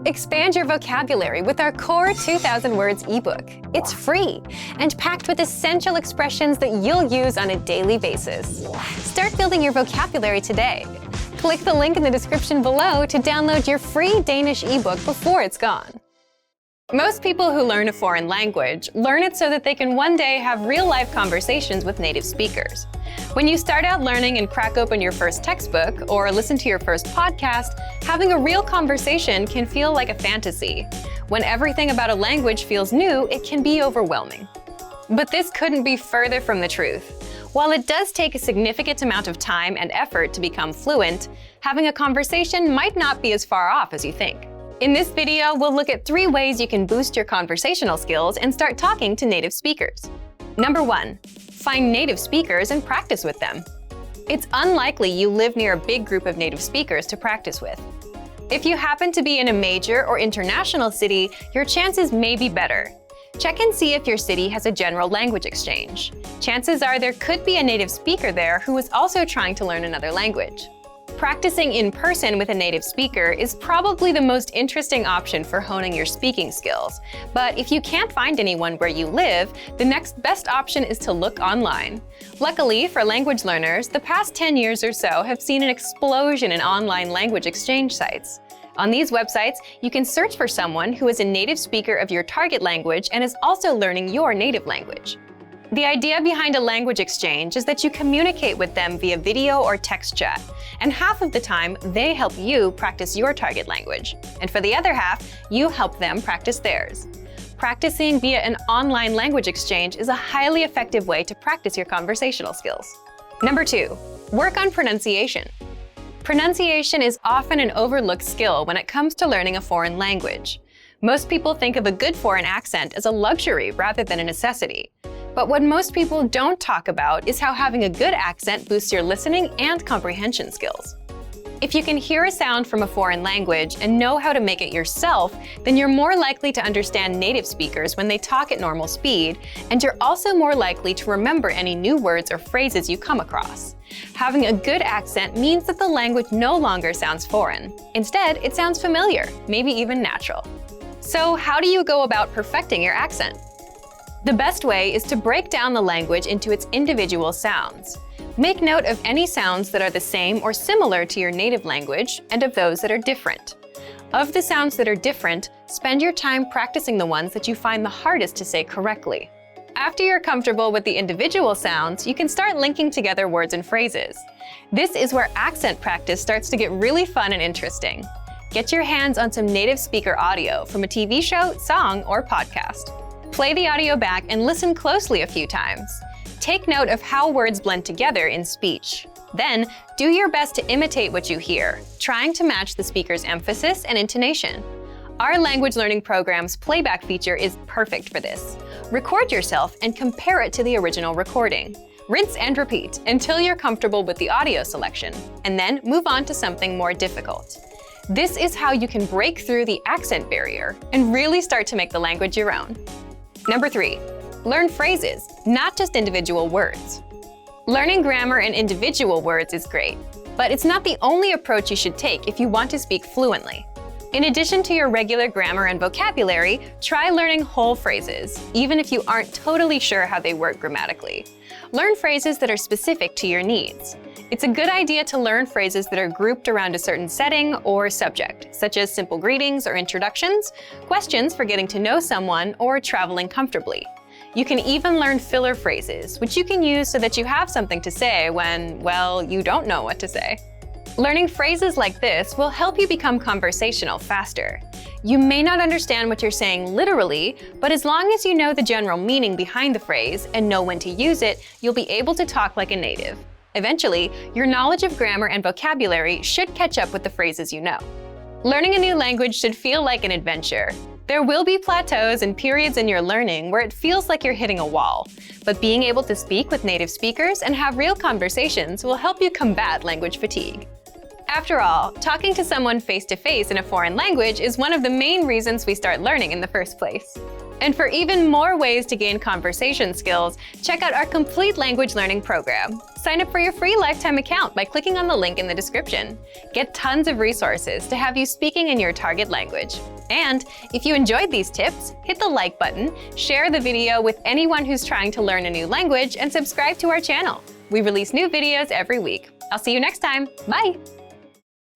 Expand your vocabulary with our Core 2,000 Words ebook. It's free and packed with essential expressions that you'll use on a daily basis. Start building your vocabulary today. Click the link in the description below to download your free Danish ebook before it's gone. Most people who learn a foreign language learn it so that they can one day have real-life conversations with native speakers. When you start out learning and crack open your first textbook or listen to your first podcast, having a real conversation can feel like a fantasy. When everything about a language feels new, it can be overwhelming. But this couldn't be further from the truth. While it does take a significant amount of time and effort to become fluent, having a conversation might not be as far off as you think. In this video, we'll look at 3 ways you can boost your conversational skills and start talking to native speakers. Number 1. Find native speakers and practice with them. It's unlikely you live near a big group of native speakers to practice with. If you happen to be in a major or international city, your chances may be better. Check and see if your city has a general language exchange. Chances are there could be a native speaker there who is also trying to learn another language. Practicing in person with a native speaker is probably the most interesting option for honing your speaking skills. But if you can't find anyone where you live, the next best option is to look online. Luckily for language learners, the past 10 years or so have seen an explosion in online language exchange sites. On these websites, you can search for someone who is a native speaker of your target language and is also learning your native language. The idea behind a language exchange is that you communicate with them via video or text chat, and half of the time, they help you practice your target language. And for the other half, you help them practice theirs. Practicing via an online language exchange is a highly effective way to practice your conversational skills. Number 2. Work on pronunciation. Pronunciation is often an overlooked skill when it comes to learning a foreign language. Most people think of a good foreign accent as a luxury rather than a necessity. But what most people don't talk about is how having a good accent boosts your listening and comprehension skills. If you can hear a sound from a foreign language and know how to make it yourself, then you're more likely to understand native speakers when they talk at normal speed, and you're also more likely to remember any new words or phrases you come across. Having a good accent means that the language no longer sounds foreign. Instead, it sounds familiar, maybe even natural. So how do you go about perfecting your accent? The best way is to break down the language into its individual sounds. Make note of any sounds that are the same or similar to your native language and of those that are different. Of the sounds that are different, spend your time practicing the ones that you find the hardest to say correctly. After you're comfortable with the individual sounds, you can start linking together words and phrases. This is where accent practice starts to get really fun and interesting. Get your hands on some native speaker audio from a TV show, song, or podcast. Play the audio back and listen closely a few times. Take note of how words blend together in speech. Then, do your best to imitate what you hear, trying to match the speaker's emphasis and intonation. Our language learning program's playback feature is perfect for this. Record yourself and compare it to the original recording. Rinse and repeat until you're comfortable with the audio selection, and then move on to something more difficult. This is how you can break through the accent barrier and really start to make the language your own. Number 3. Learn phrases, not just individual words. Learning grammar and individual words is great, but it's not the only approach you should take if you want to speak fluently. In addition to your regular grammar and vocabulary, try learning whole phrases, even if you aren't totally sure how they work grammatically. Learn phrases that are specific to your needs. It's a good idea to learn phrases that are grouped around a certain setting or subject, such as simple greetings or introductions, questions for getting to know someone, or traveling comfortably. You can even learn filler phrases, which you can use so that you have something to say when, well, you don't know what to say. Learning phrases like this will help you become conversational faster. You may not understand what you're saying literally, but as long as you know the general meaning behind the phrase and know when to use it, you'll be able to talk like a native. Eventually, your knowledge of grammar and vocabulary should catch up with the phrases you know. Learning a new language should feel like an adventure. There will be plateaus and periods in your learning where it feels like you're hitting a wall, but being able to speak with native speakers and have real conversations will help you combat language fatigue. After all, talking to someone face-to-face in a foreign language is one of the main reasons we start learning in the first place. And for even more ways to gain conversation skills, check out our complete language learning program. Sign up for your free lifetime account by clicking on the link in the description. Get tons of resources to have you speaking in your target language. And if you enjoyed these tips, hit the like button, share the video with anyone who's trying to learn a new language, and subscribe to our channel. We release new videos every week. I'll see you next time. Bye!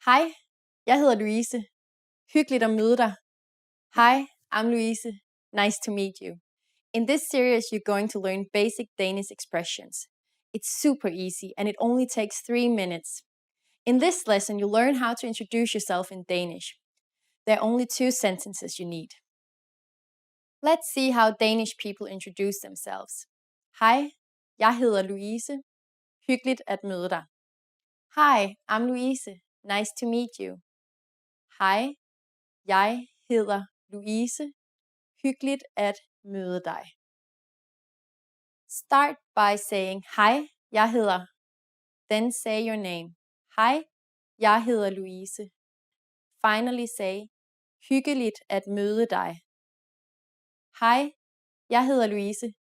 Hej, jeg hedder Louise. Hyggeligt at møde dig. Hi, I'm Louise. Nice to meet you. In this series, you're going to learn basic Danish expressions. It's super easy and it only takes 3 minutes. In this lesson, you'll learn how to introduce yourself in Danish. There are only 2 sentences you need. Let's see how Danish people introduce themselves. Hej, jeg hedder Louise. Hyggeligt at møde dig. Hi, I'm Louise. Nice to meet you. Hej, jeg hedder Louise. Hyggeligt at møde dig. Start by saying, hej, jeg hedder. Then say your name. Hej, jeg hedder Louise. Finally say, hyggeligt at møde dig. Hej, jeg hedder Louise.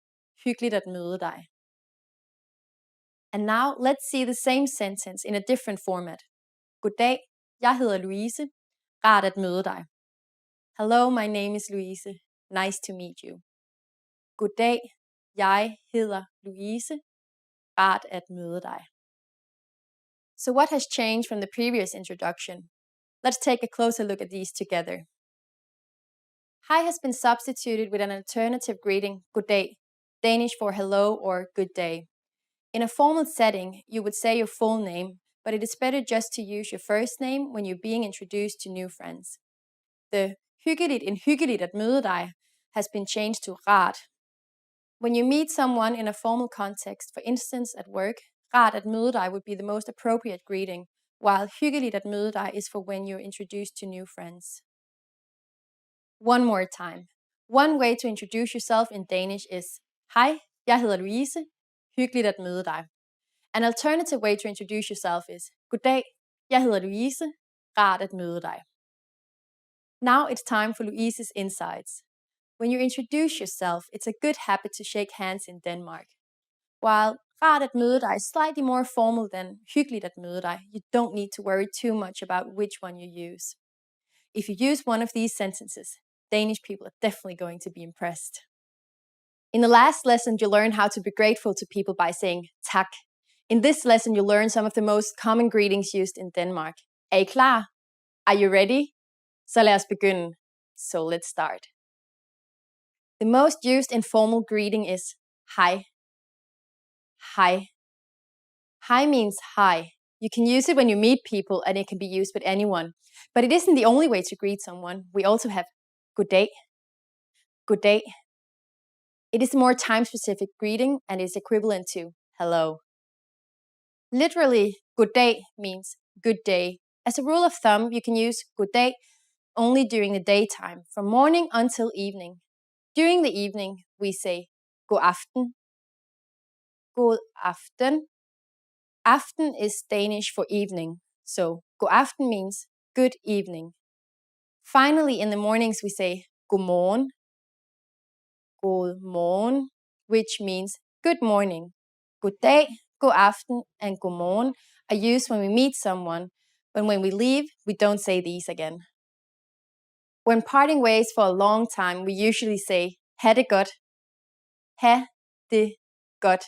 Hyggeligt at møde dig. And now let's see the same sentence in a different format. Goddag, jeg hedder Louise. Rart at møde dig. Hello, my name is Louise. Nice to meet you. Goddag, jeg hedder Louise. Rart at møde dig. So what has changed from the previous introduction? Let's take a closer look at these together. Hi has been substituted with an alternative greeting, goddag, Danish for hello or good day. In a formal setting, you would say your full name, but it is better just to use your first name when you're being introduced to new friends. The hyggeligt in hyggeligt at møde dig has been changed to rart. When you meet someone in a formal context, for instance at work, rart at møde dig would be the most appropriate greeting, while hyggeligt at møde dig is for when you're introduced to new friends. One more time. One way to introduce yourself in Danish is hej, jeg hedder Louise. Hyggeligt at møde dig. An alternative way to introduce yourself is goddag, jeg hedder Louise. Rart at møde dig. Now it's time for Louise's insights. When you introduce yourself, it's a good habit to shake hands in Denmark. While rart at møde dig is slightly more formal than hyggeligt at møde dig, you don't need to worry too much about which one you use. If you use one of these sentences, Danish people are definitely going to be impressed. In the last lesson, you learned how to be grateful to people by saying tak. In this lesson, you'll learn some of the most common greetings used in Denmark. Er I klar? Are you ready? Så lad os begynde. So let's start. The most used informal greeting is hej. Hej. Hej means hi. You can use it when you meet people and it can be used with anyone. But it isn't the only way to greet someone. We also have goddag. Goddag. It is a more time-specific greeting and is equivalent to hello. Literally, goddag means good day. As a rule of thumb, you can use goddag only during the daytime, from morning until evening. During the evening, we say god aften. God aften. Aften is Danish for evening, so god aften means good evening. Finally, in the mornings, we say god morgen. God morgen, which means good morning. Good day, god aften, and god morgen are used when we meet someone, but when we leave, we don't say these again. When parting ways for a long time, we usually say ha det godt. Ha det godt.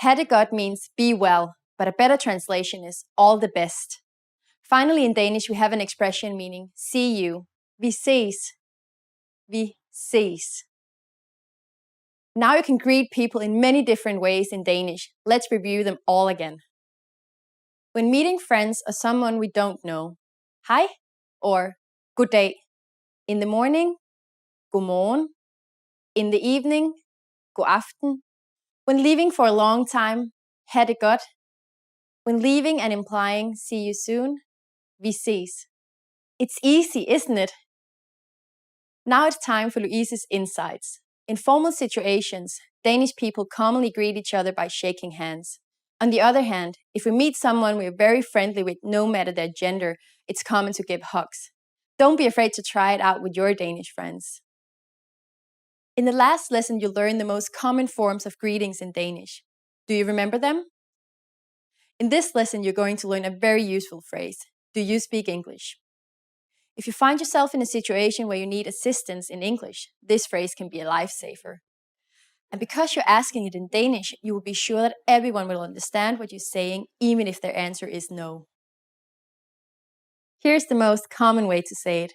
Ha det godt means be well, but a better translation is all the best. Finally, in Danish, we have an expression meaning see you. Vi ses. Vi ses. Now you can greet people in many different ways in Danish. Let's review them all again. When meeting friends or someone we don't know, hej or good day. In the morning, god morgen. In the evening, god aften. When leaving for a long time, ha det godt. When leaving and implying see you soon, vi ses. It's easy, isn't it? Now it's time for Louise's insights. In formal situations, Danish people commonly greet each other by shaking hands. On the other hand, if we meet someone we're very friendly with, no matter their gender, it's common to give hugs. Don't be afraid to try it out with your Danish friends. In the last lesson, you learned the most common forms of greetings in Danish. Do you remember them? In this lesson, you're going to learn a very useful phrase. Do you speak English? If you find yourself in a situation where you need assistance in English, this phrase can be a lifesaver. And because you're asking it in Danish, you will be sure that everyone will understand what you're saying, even if their answer is no. Here's the most common way to say it.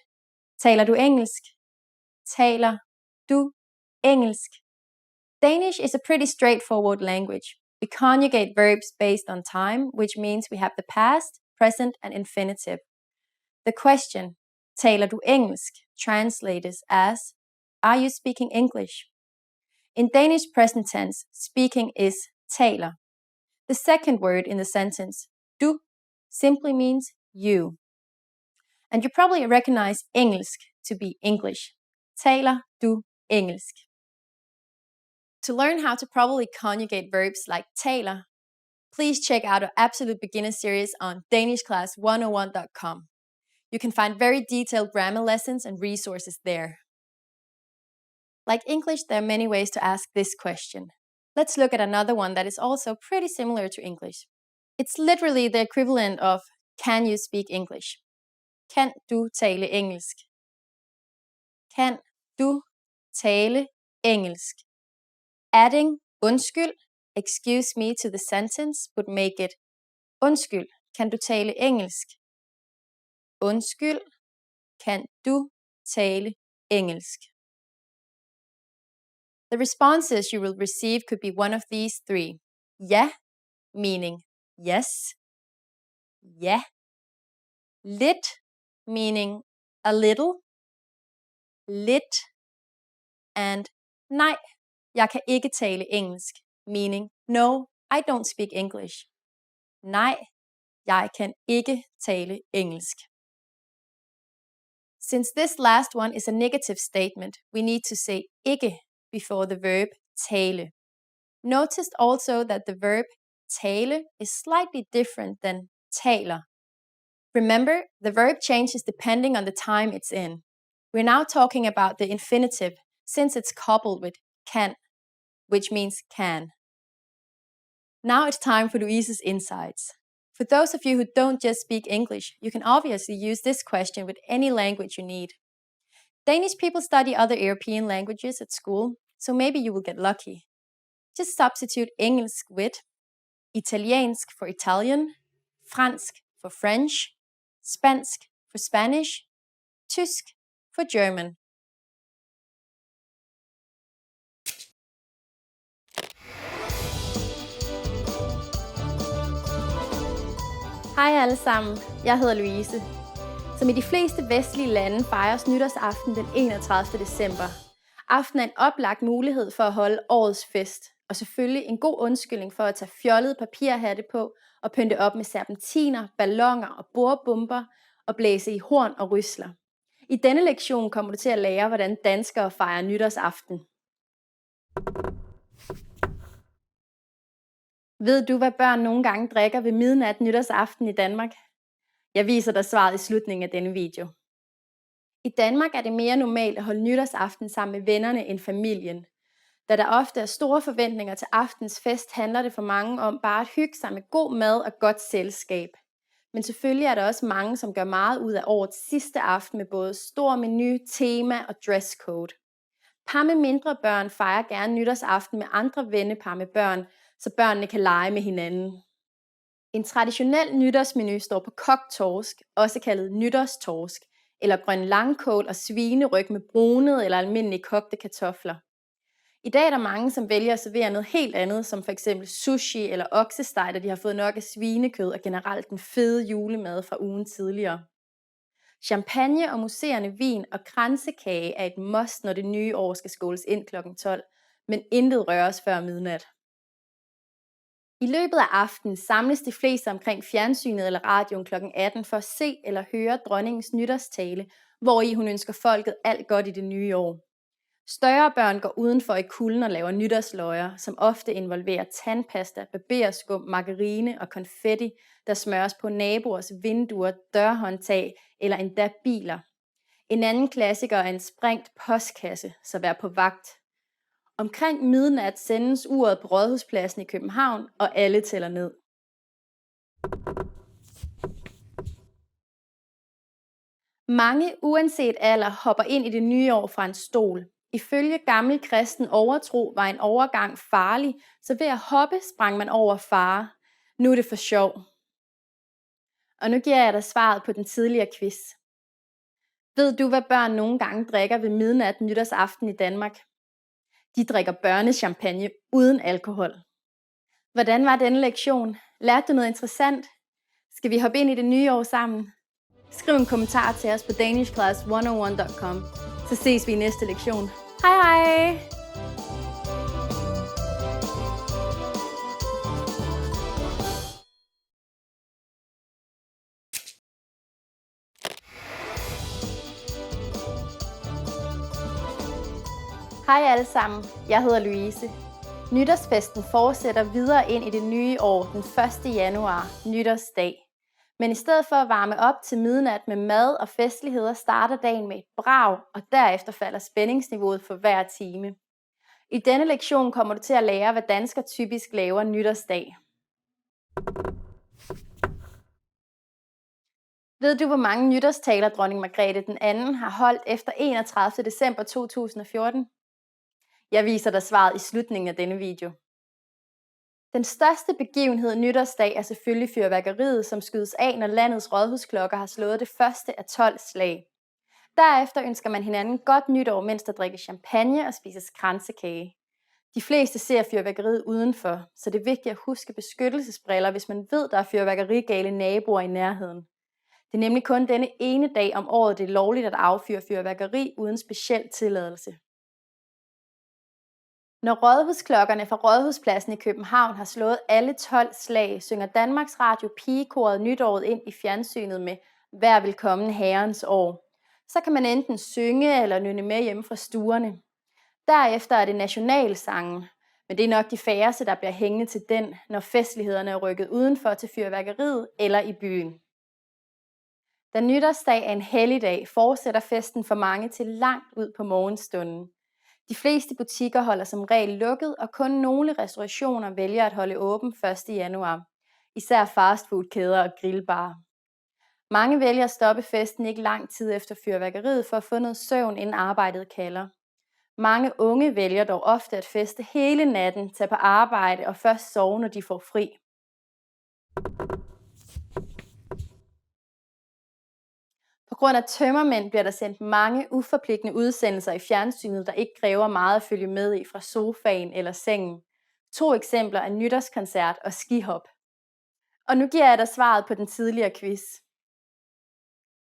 Taler du engelsk? Taler du engelsk? Danish is a pretty straightforward language. We conjugate verbs based on time, which means we have the past, present, and infinitive. The question, taler du engelsk, translated as, are you speaking English? In Danish present tense, speaking is taler. The second word in the sentence, du, simply means you. And you probably recognize engelsk to be English. Taler du engelsk. To learn how to properly conjugate verbs like taler, please check out our Absolute Beginner series on danishclass101.com. You can find very detailed grammar lessons and resources there. Like English, there are many ways to ask this question. Let's look at another one that is also pretty similar to English. It's literally the equivalent of, can you speak English? Kan du tale engelsk? Kan du tale engelsk? Adding undskyld, excuse me, to the sentence would make it undskyld, kan du tale engelsk? Undskyld, kan du tale engelsk? The responses you will receive could be one of these three. Ja, meaning yes. Ja. Lidt, meaning a little. Lidt. And nej, jeg kan ikke tale engelsk, meaning no, I don't speak English. Nej, jeg kan ikke tale engelsk. Since this last one is a negative statement, we need to say ikke before the verb tale. Notice also that the verb tale is slightly different than taler. Remember, the verb changes depending on the time it's in. We're now talking about the infinitive since it's coupled with kan, which means can. Now it's time for Louise's insights. For those of you who don't just speak English, you can obviously use this question with any language you need. Danish people study other European languages at school, so maybe you will get lucky. Just substitute engelsk with italiensk for Italian, fransk for French, spansk for Spanish, tysk for German. Hej alle sammen, jeg hedder Louise. Som i de fleste vestlige lande fejres nytårsaften den 31. december. Aften er en oplagt mulighed for at holde årets fest, og selvfølgelig en god undskyldning for at tage fjollede papirhatte på og pynte op med serpentiner, balloner og bordbomber og blæse i horn og rysler. I denne lektion kommer du til at lære, hvordan danskere fejrer nytårsaften. Ved du, hvad børn nogle gange drikker ved midnat nytårsaften i Danmark? Jeg viser dig svaret i slutningen af denne video. I Danmark er det mere normalt at holde nytårsaften sammen med vennerne end familien. Da der ofte er store forventninger til aftens fest, handler det for mange om bare at hygge sig med god mad og godt selskab. Men selvfølgelig er der også mange, som gør meget ud af årets sidste aften med både stor menu, tema og dresscode. Par med mindre børn fejrer gerne nytårsaften med andre vennepar med børn, så børnene kan lege med hinanden. En traditionel nytårsmenu står på kogt torsk, også kaldet nytårstorsk, eller grøn langkål og svineryg med brunede eller almindelige kogte kartofler. I dag er der mange, som vælger at servere noget helt andet, som f.eks. sushi eller oksesteg, da de har fået nok af svinekød og generelt den fede julemad fra ugen tidligere. Champagne og muserende vin og kransekage er et must, når det nye år skal skåles ind kl. 12, men intet røres før midnat. I løbet af aftenen samles de fleste omkring fjernsynet eller radioen kl. 18 for at se eller høre dronningens nytårstale, hvori hun ønsker folket alt godt i det nye år. Større børn går udenfor i kulden og laver nytårsløjer, som ofte involverer tandpasta, barberskum, margarine og konfetti, der smøres på naboers vinduer, dørhåndtag eller endda biler. En anden klassiker er en sprængt postkasse, så vær på vagt. Omkring midnat sendes uret på Rådhuspladsen i København, og alle tæller ned. Mange, uanset alder, hopper ind i det nye år fra en stol. Ifølge gammel kristen overtro var en overgang farlig, så ved at hoppe sprang man over fare. Nu er det for sjov. Og nu giver jeg dig svaret på den tidligere quiz. Ved du, hvad børn nogle gange drikker ved midnat nytårsaften i Danmark? De drikker børnechampagne uden alkohol. Hvordan var denne lektion? Lærte du noget interessant? Skal vi hoppe ind i det nye år sammen? Skriv en kommentar til os på danishclass101.com, så ses vi i næste lektion. Hej hej! Hej alle sammen, jeg hedder Louise. Nytårsfesten fortsætter videre ind i det nye år den 1. januar, nytårsdag. Men i stedet for at varme op til midnat med mad og festligheder, starter dagen med et brag, og derefter falder spændingsniveauet for hver time. I denne lektion kommer du til at lære, hvad danskere typisk laver nytårsdag. Ved du, hvor mange nytårstaler dronning Margrethe den anden har holdt efter 31. december 2014? Jeg viser dig svaret i slutningen af denne video. Den største begivenhed nytårsdag er selvfølgelig fyrværkeriet, som skydes af, når landets rådhusklokker har slået det første af 12 slag. Derefter ønsker man hinanden godt nytår, mens der drikkes champagne og spises kransekage. De fleste ser fyrværkeriet udenfor, så det er vigtigt at huske beskyttelsesbriller, hvis man ved, der er fyrværkerigale naboer i nærheden. Det er nemlig kun denne ene dag om året, det er lovligt at affyre fyrværkeri uden speciel tilladelse. Når rådhusklokkerne fra Rådhuspladsen i København har slået alle 12 slag, synger Danmarks Radio pigekoret nytåret ind i fjernsynet med "Vær velkommen herrens år". Så kan man enten synge eller nynne med hjemme fra stuerne. Derefter er det nationalsangen, men det er nok de færreste, der bliver hængende til den, når festlighederne er rykket udenfor til fyrværkeriet eller i byen. Da nytårsdag er en helligdag, fortsætter festen for mange til langt ud på morgenstunden. De fleste butikker holder som regel lukket, og kun nogle restaurationer vælger at holde åben 1. januar. Især fastfoodkæder og grillbarer. Mange vælger at stoppe festen ikke lang tid efter fyrværkeriet for at få noget søvn, inden arbejdet kalder. Mange unge vælger dog ofte at feste hele natten, tage på arbejde og først sove, når de får fri. På grund af tømmermænd bliver der sendt mange uforpligtende udsendelser i fjernsynet, der ikke kræver meget at følge med i fra sofaen eller sengen. 2 eksempler er nytårskoncert og skihop. Og nu giver jeg dig svaret på den tidligere quiz.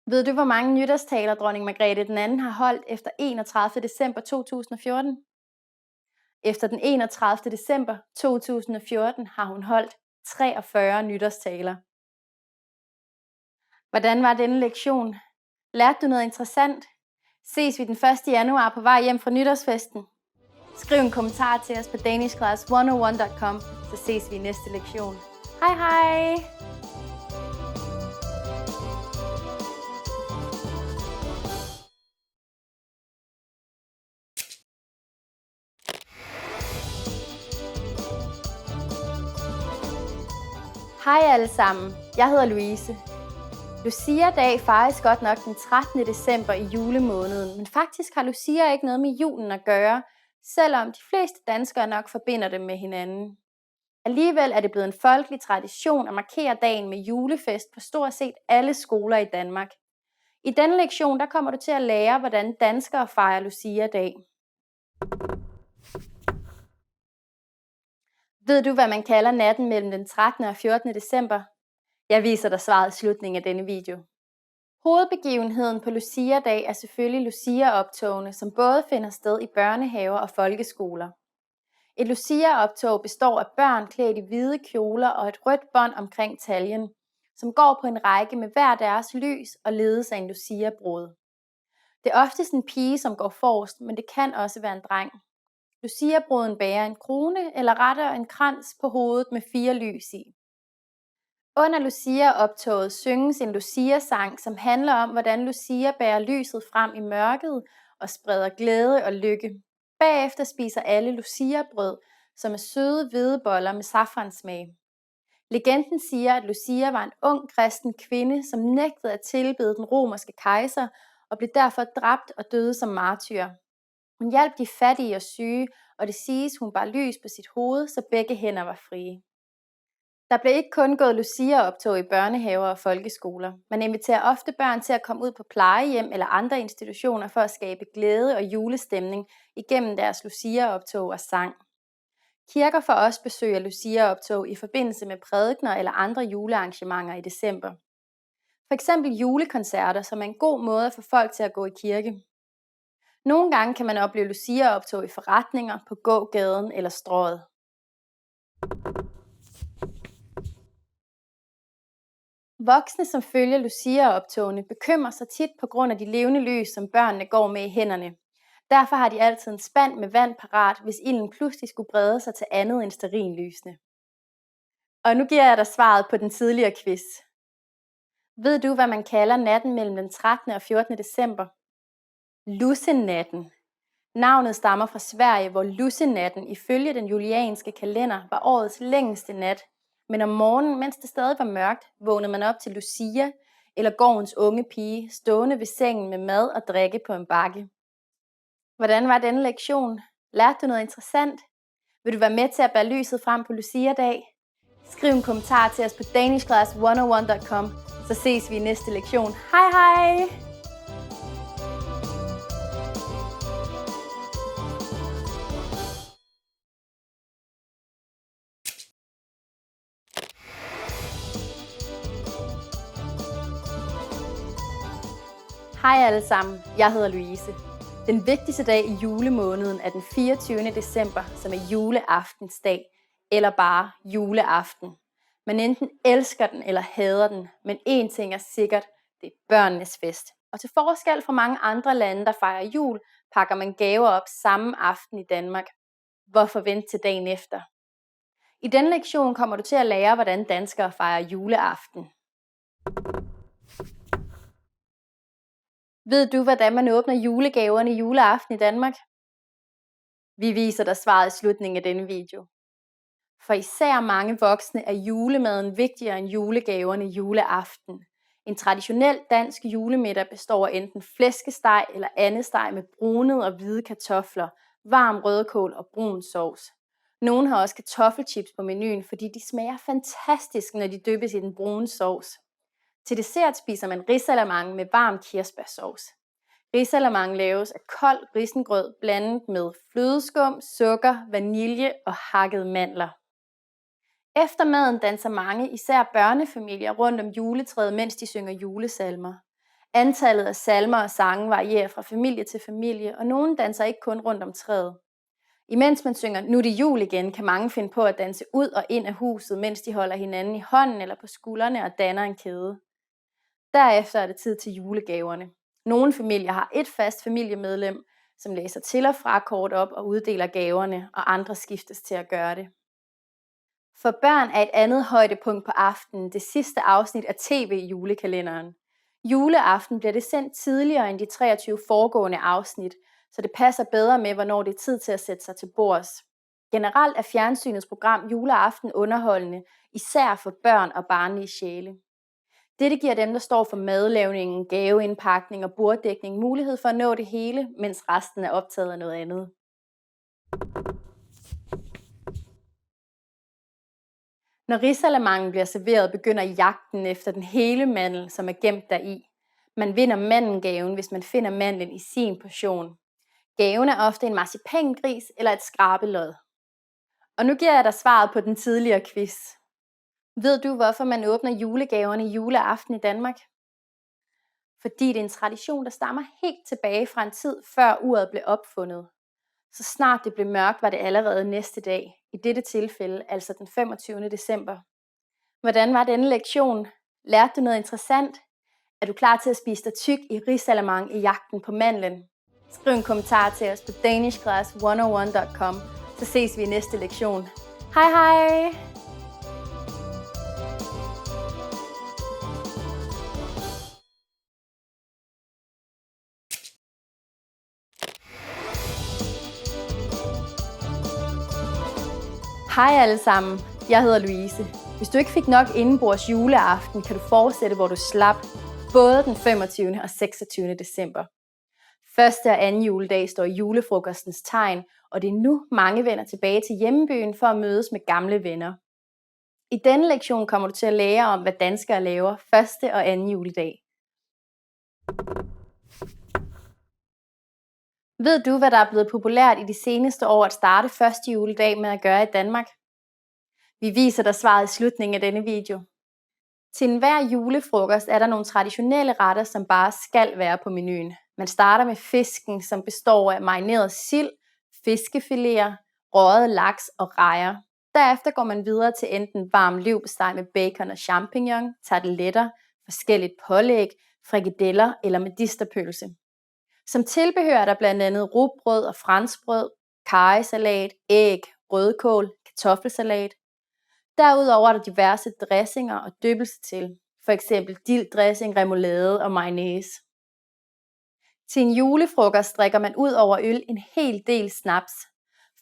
Ved du, hvor mange nytårstaler dronning Margrethe den anden har holdt efter 31. december 2014? Efter den 31. december 2014 har hun holdt 43 nytårstaler. Hvordan var denne lektion? Lærte du noget interessant? Ses vi den 1. januar på vej hjem fra nytårsfesten? Skriv en kommentar til os på danishclass101.com, så ses vi i næste lektion. Hej hej! Hej alle sammen, jeg hedder Louise. Lucia-dag fejres godt nok den 13. december i julemåneden, men faktisk har Lucia ikke noget med julen at gøre, selvom de fleste danskere nok forbinder dem med hinanden. Alligevel er det blevet en folkelig tradition at markere dagen med julefest på stort set alle skoler i Danmark. I denne lektion der kommer du til at lære, hvordan danskere fejrer Lucia-dag. Ved du, hvad man kalder natten mellem den 13. og 14. december? Jeg viser dig svaret i slutningen af denne video. Hovedbegivenheden på Lucia-dag er selvfølgelig Lucia-optogene, som både finder sted i børnehaver og folkeskoler. Et Lucia-optog består af børn klædt i hvide kjoler og et rødt bånd omkring taljen, som går på en række med hver deres lys og ledes af en Lucia-brud. Det er oftest en pige, som går forrest, men det kan også være en dreng. Lucia-bruden bærer en krone eller rettere en krans på hovedet med 4 lys i. Under Lucia-optoget synges en Lucia-sang, som handler om, hvordan Lucia bærer lyset frem i mørket og spreder glæde og lykke. Bagefter spiser alle Lucia-brød, som er søde hvide boller med safransmag. Legenden siger, at Lucia var en ung kristen kvinde, som nægtede at tilbede den romerske kejser og blev derfor dræbt og døde som martyr. Hun hjalp de fattige og syge, og det siges, hun bar lys på sit hoved, så begge hænder var frie. Der blev ikke kun gået Lucia-optog i børnehaver og folkeskoler. Man inviterer ofte børn til at komme ud på plejehjem eller andre institutioner for at skabe glæde og julestemning igennem deres Lucia-optog og sang. Kirker får også besøg af Lucia-optog i forbindelse med prædikener eller andre julearrangementer i december. For eksempel julekoncerter, som er en god måde at få folk til at gå i kirke. Nogle gange kan man opleve Lucia-optog i forretninger, på gågaden eller strøget. Voksne, som følger Lucia-optogene, bekymrer sig tit på grund af de levende lys, som børnene går med i hænderne. Derfor har de altid en spand med vand parat, hvis ilden pludselig skulle brede sig til andet end stearinlysene. Og nu giver jeg dig svaret på den tidligere quiz. Ved du, hvad man kalder natten mellem den 13. og 14. december? Lussenatten. Navnet stammer fra Sverige, hvor lussenatten ifølge den julianske kalender var årets længste nat. Men om morgenen, mens det stadig var mørkt, vågnede man op til Lucia eller gårdens unge pige, stående ved sengen med mad og drikke på en bakke. Hvordan var denne lektion? Lærte du noget interessant? Vil du være med til at bære lyset frem på Lucia-dag? Skriv en kommentar til os på danishclass101.com, så ses vi i næste lektion. Hej hej! Hej alle sammen, jeg hedder Louise. Den vigtigste dag i julemåneden er den 24. december, som er juleaftensdag, eller bare juleaften. Man enten elsker den eller hader den, men én ting er sikkert, det er børnenes fest. Og til forskel fra mange andre lande, der fejrer jul, pakker man gaver op samme aften i Danmark. Hvorfor vente til dagen efter? I denne lektion kommer du til at lære, hvordan danskere fejrer juleaften. Ved du, hvordan man åbner julegaverne juleaften i Danmark? Vi viser dig svaret i slutningen af denne video. For især mange voksne er julemaden vigtigere end julegaverne juleaften. En traditionel dansk julemiddag består af enten flæskesteg eller andesteg med brunede og hvide kartofler, varm rødkål og brun sovs. Nogle har også kartoffelchips på menuen, fordi de smager fantastisk, når de dyppes i den brune sovs. Til dessert spiser man risalamande med varm kirsebærsauce. Risalamande laves af kold risengrød blandet med flødeskum, sukker, vanilje og hakkede mandler. Efter maden danser mange, især børnefamilier, rundt om juletræet, mens de synger julesalmer. Antallet af salmer og sange varierer fra familie til familie, og nogle danser ikke kun rundt om træet. Imens man synger "Nu er det jul igen", kan mange finde på at danse ud og ind af huset, mens de holder hinanden i hånden eller på skuldrene og danner en kæde. Derefter er det tid til julegaverne. Nogle familier har et fast familiemedlem, som læser til og fra kort op og uddeler gaverne, og andre skiftes til at gøre det. For børn er et andet højdepunkt på aftenen det sidste afsnit af TV i julekalenderen. Juleaften bliver det sendt tidligere end de 23 foregående afsnit, så det passer bedre med, hvornår det er tid til at sætte sig til bords. Generelt er fjernsynets program juleaften underholdende, især for børn og barnlige sjæle. Dette giver dem, der står for madlavningen, gaveindpakning og borddækning, mulighed for at nå det hele, mens resten er optaget af noget andet. Når risalamanden bliver serveret, begynder jagten efter den hele mandel, som er gemt deri. Man vinder mandelgaven, hvis man finder mandlen i sin portion. Gaven er ofte en marcipangris eller et skrabelod. Og nu giver jeg dig svaret på den tidligere quiz. Ved du, hvorfor man åbner julegaverne juleaften i Danmark? Fordi det er en tradition, der stammer helt tilbage fra en tid, før uret blev opfundet. Så snart det blev mørkt, var det allerede næste dag. I dette tilfælde, altså den 25. december. Hvordan var denne lektion? Lærte du noget interessant? Er du klar til at spise dig tyk i risalamande i jagten på mandlen? Skriv en kommentar til os på danishclass101.com, så ses vi i næste lektion. Hej hej! Hej alle sammen, jeg hedder Louise. Hvis du ikke fik nok indenbords juleaften, kan du fortsætte, hvor du slap, både den 25. og 26. december. Første og anden juledag står i julefrokostens tegn, og det er nu mange vender tilbage til hjembyen for at mødes med gamle venner. I denne lektion kommer du til at lære om, hvad danskere laver første og anden juledag. Ved du, hvad der er blevet populært i de seneste år at starte første juledag med at gøre i Danmark? Vi viser dig svaret i slutningen af denne video. Til enhver julefrokost er der nogle traditionelle retter, som bare skal være på menuen. Man starter med fisken, som består af marineret sild, fiskefiléer, røget laks og rejer. Derefter går man videre til enten varm leverpostej med bacon og champignon, tarteletter, forskelligt pålæg, frikadeller eller medisterpølse. Som tilbehør er der blandt andet rugbrød og franskbrød, karrysalat, æg, rødkål, kartoffelsalat. Derudover er der diverse dressinger og dyppelse til, f.eks. dilddressing, remoulade og mayonnaise. Til en julefrokost drikker man ud over øl en hel del snaps.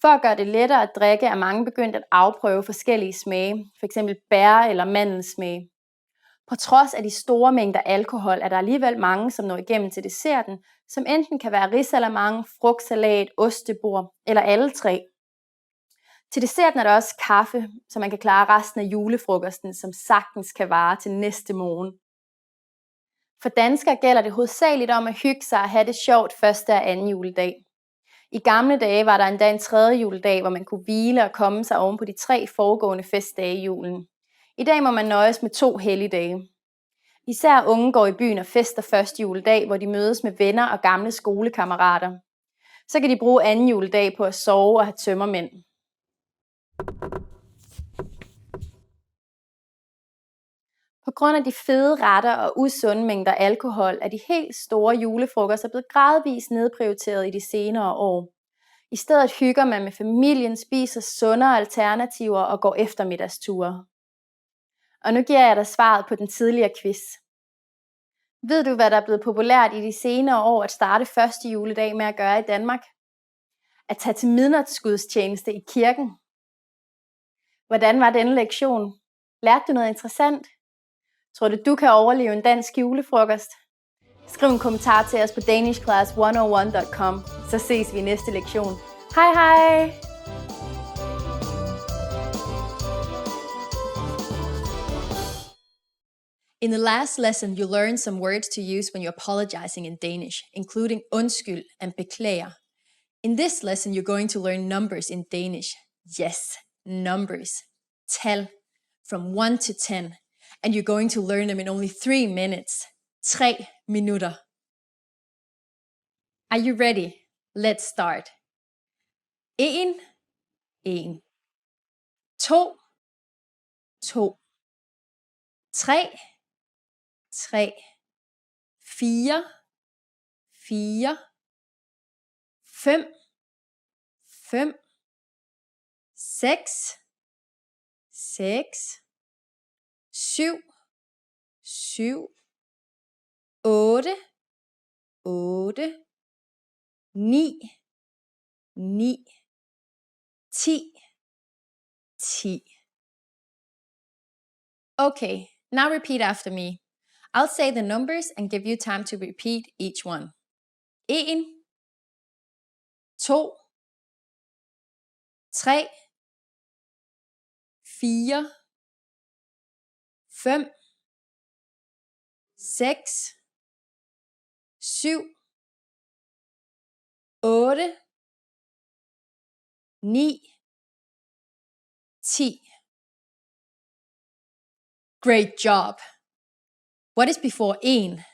For at gøre det lettere at drikke er mange begyndt at afprøve forskellige smage, f.eks. bær- eller mandelsmage. På trods af de store mængder alkohol er der alligevel mange, som når igennem til desserten, som enten kan være risalamande, frugtsalat, ostebord eller alle tre. Til desserten er der også kaffe, så man kan klare resten af julefrokosten, som sagtens kan vare til næste morgen. For danskere gælder det hovedsageligt om at hygge sig og have det sjovt første og anden juledag. I gamle dage var der endda en tredje juledag, hvor man kunne hvile og komme sig oven på de 3 foregående festdage i julen. I dag må man nøjes med 2 helligdage. Især unge går i byen og fester første juledag, hvor de mødes med venner og gamle skolekammerater. Så kan de bruge anden juledag på at sove og have tømmermænd. På grund af de fede retter og usunde mængder alkohol er de helt store julefrokoster blevet gradvist nedprioriteret i de senere år. I stedet hygger man med familien, spiser sundere alternativer og går eftermiddagsture. Og nu giver jeg dig svaret på den tidligere quiz. Ved du, hvad der er blevet populært i de senere år at starte første juledag med at gøre i Danmark? At tage til midnatsgudstjeneste i kirken. Hvordan var denne lektion? Lærte du noget interessant? Tror du kan overleve en dansk julefrokost? Skriv en kommentar til os på danishclass101.com, så ses vi i næste lektion. Hej hej! In the last lesson, you learned some words to use when you're apologizing in Danish, including undskyld and beklager. In this lesson, you're going to learn numbers in Danish. Yes, numbers. Tal. From 1 to 10. And you're going to learn them in only 3 minutes. 3 minutter. Are you ready? Let's start. 1, 1. 2, 2. 3, 3, 4, 4, 5, 5, 6, 6, 7, 7, 8, 8, 9, 9, 10, 10. Okay, now repeat after me. I'll say the numbers and give you time to repeat each one. 1, 2, 3, 4, 5, 6, 7, 8, 9, 10. Great job. What is before 1?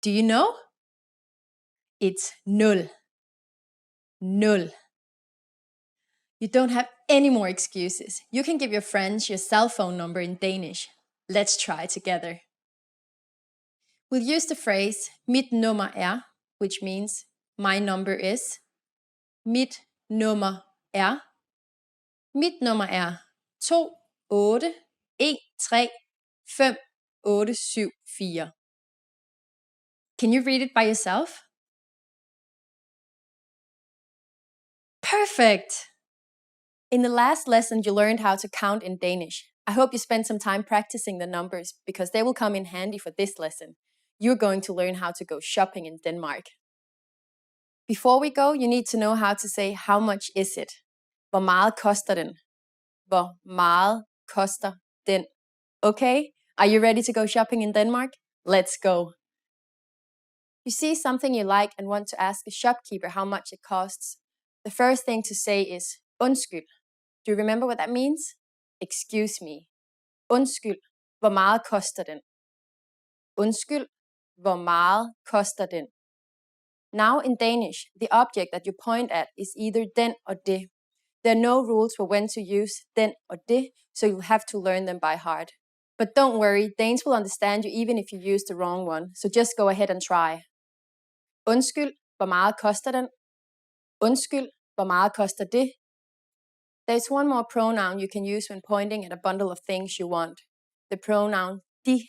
Do you know? It's 0. 0. You don't have any more excuses. You can give your friends your cell phone number in Danish. Let's try together. We'll use the phrase mit nummer er, which means my number is. Mit nummer er. Mit nummer er 2, 8, 1, 3, 5, 8, 7, 4. Can you read it by yourself? Perfect! In the last lesson, you learned how to count in Danish. I hope you spent some time practicing the numbers because they will come in handy for this lesson. You're going to learn how to go shopping in Denmark. Before we go, you need to know how to say how much is it. Hvor meget koster den? Hvor meget koster den? Okay, are you ready to go shopping in Denmark? Let's go. You see something you like and want to ask a shopkeeper how much it costs. The first thing to say is undskyld. Do you remember what that means? Excuse me. Undskyld, hvor meget koster den? Undskyld, hvor meget koster den? Now in Danish, the object that you point at is either den or det. There are no rules for when to use den or det, so you'll have to learn them by heart. But don't worry, Danes will understand you even if you use the wrong one, so just go ahead and try. Undskyld, hvor meget koster den? Undskyld, hvor meget koster det? There's one more pronoun you can use when pointing at a bundle of things you want. The pronoun de.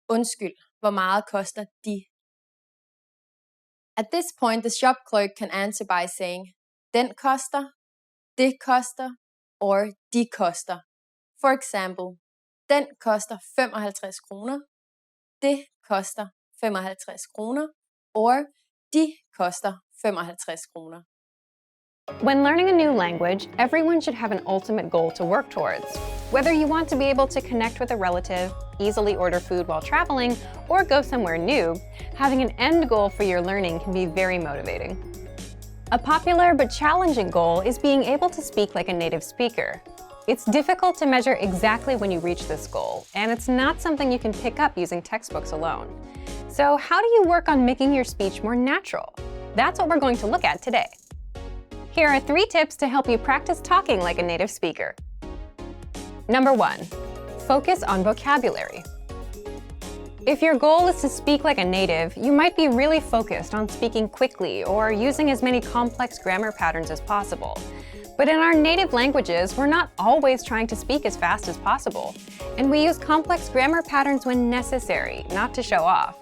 Undskyld, hvor meget koster de? At this point, the shop clerk can answer by saying, den koster, det koster, or de koster. For example, den koster 55 kroner, det koster 55 kroner, or de koster 55 kroner. When learning a new language, everyone should have an ultimate goal to work towards. Whether you want to be able to connect with a relative, easily order food while traveling, or go somewhere new, having an end goal for your learning can be very motivating. A popular but challenging goal is being able to speak like a native speaker. It's difficult to measure exactly when you reach this goal, and it's not something you can pick up using textbooks alone. So how do you work on making your speech more natural? That's what we're going to look at today. Here are 3 tips to help you practice talking like a native speaker. Number 1, focus on vocabulary. If your goal is to speak like a native, you might be really focused on speaking quickly or using as many complex grammar patterns as possible. But in our native languages, we're not always trying to speak as fast as possible, and we use complex grammar patterns when necessary, not to show off.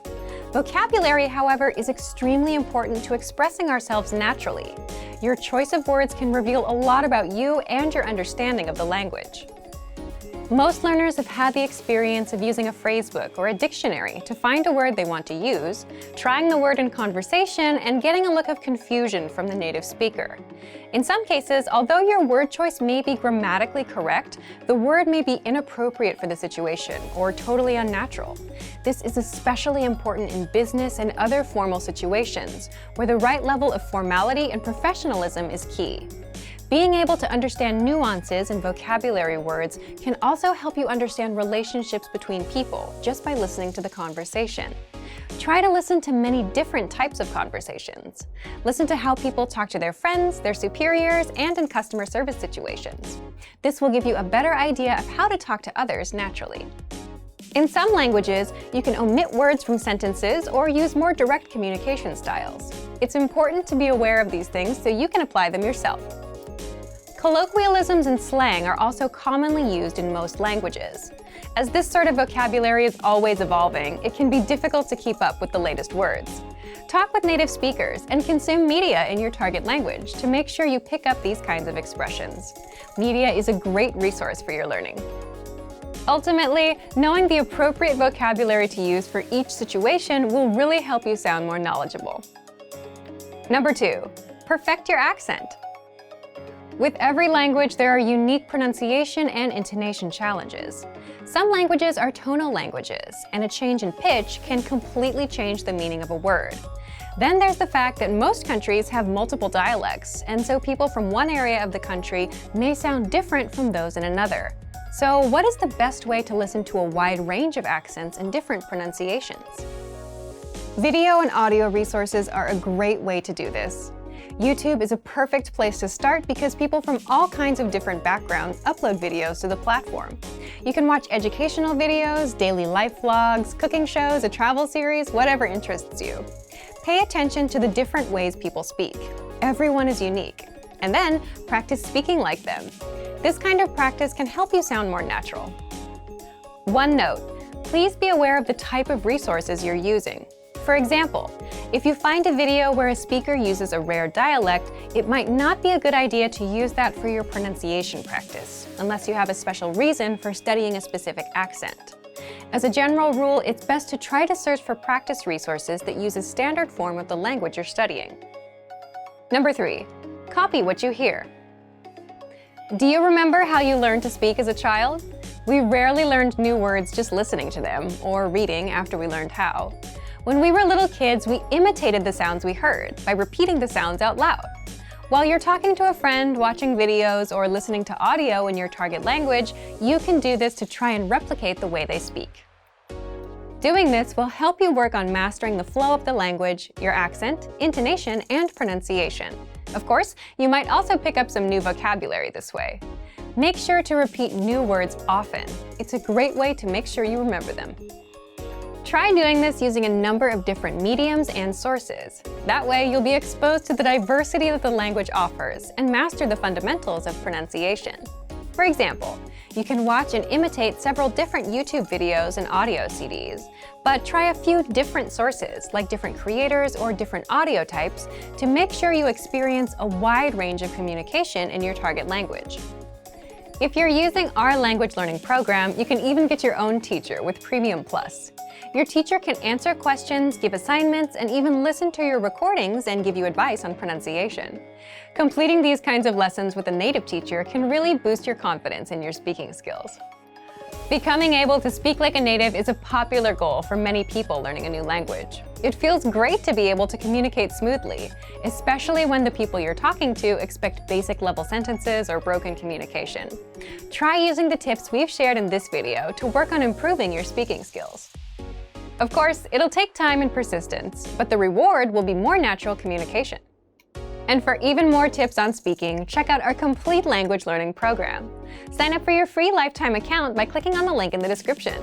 Vocabulary, however, is extremely important to expressing ourselves naturally. Your choice of words can reveal a lot about you and your understanding of the language. Most learners have had the experience of using a phrasebook or a dictionary to find a word they want to use, trying the word in conversation, and getting a look of confusion from the native speaker. In some cases, although your word choice may be grammatically correct, the word may be inappropriate for the situation or totally unnatural. This is especially important in business and other formal situations, where the right level of formality and professionalism is key. Being able to understand nuances in vocabulary words can also help you understand relationships between people just by listening to the conversation. Try to listen to many different types of conversations. Listen to how people talk to their friends, their superiors, and in customer service situations. This will give you a better idea of how to talk to others naturally. In some languages, you can omit words from sentences or use more direct communication styles. It's important to be aware of these things so you can apply them yourself. Colloquialisms and slang are also commonly used in most languages. As this sort of vocabulary is always evolving, it can be difficult to keep up with the latest words. Talk with native speakers and consume media in your target language to make sure you pick up these kinds of expressions. Media is a great resource for your learning. Ultimately, knowing the appropriate vocabulary to use for each situation will really help you sound more knowledgeable. Number 2, perfect your accent. With every language, there are unique pronunciation and intonation challenges. Some languages are tonal languages, and a change in pitch can completely change the meaning of a word. Then there's the fact that most countries have multiple dialects, and so people from one area of the country may sound different from those in another. So what is the best way to listen to a wide range of accents and different pronunciations? Video and audio resources are a great way to do this. YouTube is a perfect place to start because people from all kinds of different backgrounds upload videos to the platform. You can watch educational videos, daily life vlogs, cooking shows, a travel series, whatever interests you. Pay attention to the different ways people speak. Everyone is unique. And then practice speaking like them. This kind of practice can help you sound more natural. One note, please be aware of the type of resources you're using. For example, if you find a video where a speaker uses a rare dialect, it might not be a good idea to use that for your pronunciation practice, unless you have a special reason for studying a specific accent. As a general rule, it's best to try to search for practice resources that use a standard form of the language you're studying. Number 3, copy what you hear. Do you remember how you learned to speak as a child? We rarely learned new words just listening to them, or reading after we learned how. When we were little kids, we imitated the sounds we heard by repeating the sounds out loud. While you're talking to a friend, watching videos, or listening to audio in your target language, you can do this to try and replicate the way they speak. Doing this will help you work on mastering the flow of the language, your accent, intonation, and pronunciation. Of course, you might also pick up some new vocabulary this way. Make sure to repeat new words often. It's a great way to make sure you remember them. Try doing this using a number of different mediums and sources. That way, you'll be exposed to the diversity that the language offers and master the fundamentals of pronunciation. For example, you can watch and imitate several different YouTube videos and audio CDs, but try a few different sources, like different creators or different audio types, to make sure you experience a wide range of communication in your target language. If you're using our language learning program, you can even get your own teacher with Premium Plus. Your teacher can answer questions, give assignments, and even listen to your recordings and give you advice on pronunciation. Completing these kinds of lessons with a native teacher can really boost your confidence in your speaking skills. Becoming able to speak like a native is a popular goal for many people learning a new language. It feels great to be able to communicate smoothly, especially when the people you're talking to expect basic level sentences or broken communication. Try using the tips we've shared in this video to work on improving your speaking skills. Of course, it'll take time and persistence, but the reward will be more natural communication. And for even more tips on speaking, check out our complete language learning program. Sign up for your free lifetime account by clicking on the link in the description.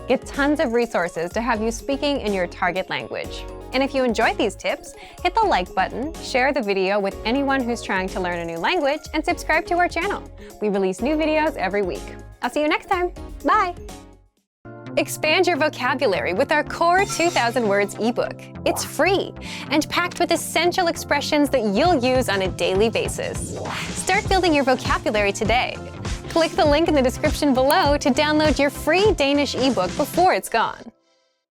Get tons of resources to have you speaking in your target language. And if you enjoyed these tips, hit the like button, share the video with anyone who's trying to learn a new language, and subscribe to our channel. We release new videos every week. I'll see you next time. Bye! Expand your vocabulary with our Core 2000 Words ebook. It's free and packed with essential expressions that you'll use on a daily basis. Start building your vocabulary today. Click the link in the description below to download your free Danish ebook before it's gone.